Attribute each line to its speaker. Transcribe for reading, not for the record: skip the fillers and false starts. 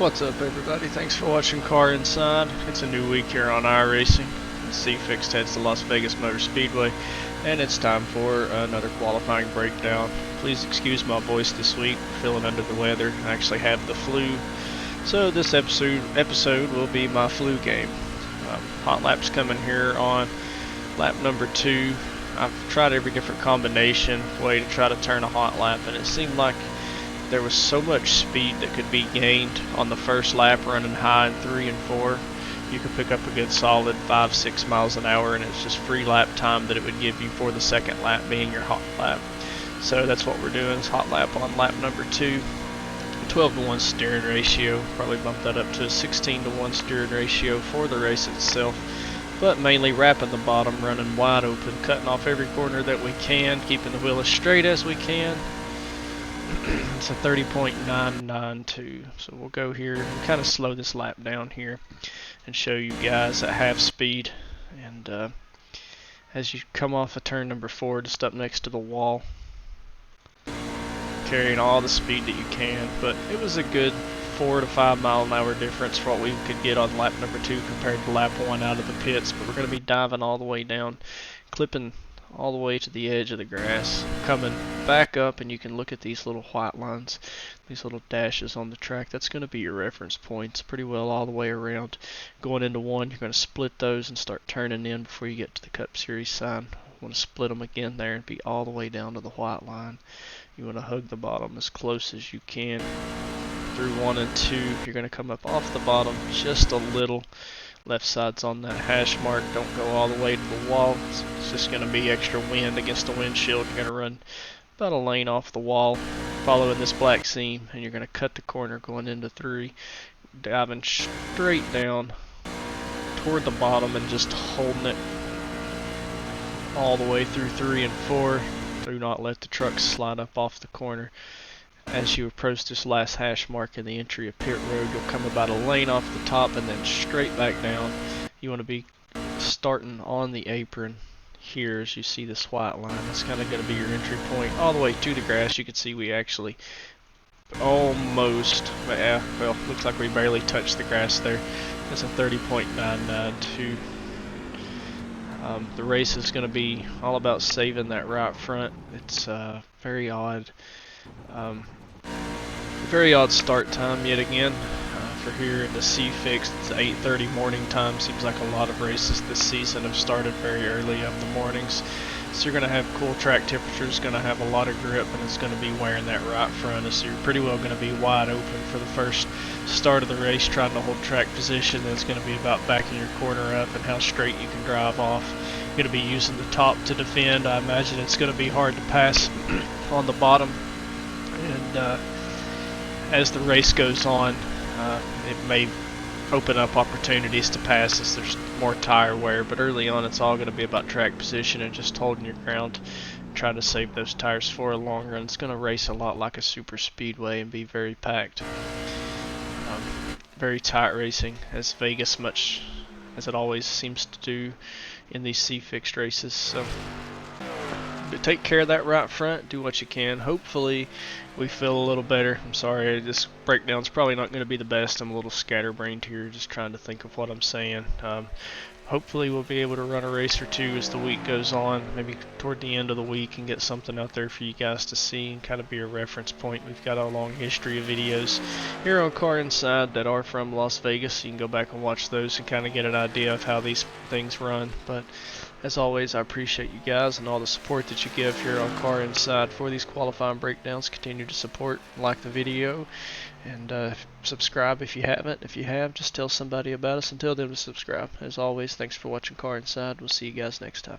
Speaker 1: What's up, everybody? Thanks for watching Car Inside. It's a new week here on iRacing. The C-Fix heads to Las Vegas Motor Speedway, and it's time for another qualifying breakdown. Please excuse my voice this week. I'm feeling under the weather. I actually have the flu, so this episode will be my flu game. Hot laps coming here on lap number 2. I've tried every different combination way to try to turn a hot lap, and it seemed like there was so much speed that could be gained on the first lap running high in 3 and 4. You could pick up a good solid 5-6 miles an hour, and it's just free lap time that it would give you for the second lap being your hot lap. So that's what we're doing, is hot lap on lap number 2. 12-to-1 steering ratio, probably bump that up to a 16-to-1 steering ratio for the race itself. But mainly wrapping the bottom, running wide open, cutting off every corner that we can, keeping the wheel as straight as we can. It's a 30.992, so we'll go here and kind of slow this lap down here and show you guys at half speed. And as you come off of turn number 4, just up next to the wall, carrying all the speed that you can. But it was a good 4 to 5 mile an hour difference for what we could get on lap number 2 compared to lap 1 out of the pits. But we're going to be diving all the way down, clipping all the way to the edge of the grass, coming back up, and you can look at these little white lines, these little dashes on the track. That's going to be your reference points pretty well all the way around. Going into 1, you're going to split those and start turning in before you get to the Cup Series sign. You want to split them again there and be all the way down to the white line. You want to hug the bottom as close as you can. Through 1 and 2, you're going to come up off the bottom just a little. Left side's on that hash mark. Don't go all the way to the wall. It's just going to be extra wind against the windshield. You're going to run about a lane off the wall, following this black seam, and you're going to cut the corner going into 3, diving straight down toward the bottom and just holding it all the way through 3 and 4. Do not let the truck slide up off the corner. As you approach this last hash mark in the entry of pit road, you'll come about a lane off the top and then straight back down. You want to be starting on the apron here as you see this white line. That's kind of going to be your entry point all the way to the grass. You can see we actually almost, well, looks like we barely touched the grass there. That's a 30.992. The race is going to be all about saving that right front. It's very odd. Very odd start time yet again for here in the C-Fix. It's 8:30 morning time. Seems like a lot of races this season have started very early up the mornings. So you're going to have cool track temperatures, going to have a lot of grip, and it's going to be wearing that right front. So you're pretty well going to be wide open for the first start of the race, trying to hold track position. Then it's going to be about backing your corner up and how straight you can drive off. You're going to be using the top to defend. I imagine it's going to be hard to pass on the bottom. And as the race goes on, it may open up opportunities to pass as there's more tire wear, but early on it's all going to be about track position and just holding your ground, trying to save those tires for a long run. It's going to race a lot like a super speedway and be very packed. Very tight racing, as Vegas, much as it always seems to do in these C-Fixed races. So take care of that right front, do what you can. Hopefully we feel a little better. I'm sorry, this breakdown's probably not going to be the best. I'm a little scatterbrained here, just trying to think of what I'm saying. Hopefully we'll be able to run a race or 2 as the week goes on, maybe toward the end of the week, and get something out there for you guys to see and kind of be a reference point. We've got a long history of videos here on Car Inside that are from Las Vegas. You can go back and watch those and kind of get an idea of how these things run. But as always, I appreciate you guys and all the support that you give here on Car Inside for these qualifying breakdowns. Continue to support, like the video, and subscribe if you haven't. If you have, just tell somebody about us and tell them to subscribe. As always, thanks for watching Car Inside. We'll see you guys next time.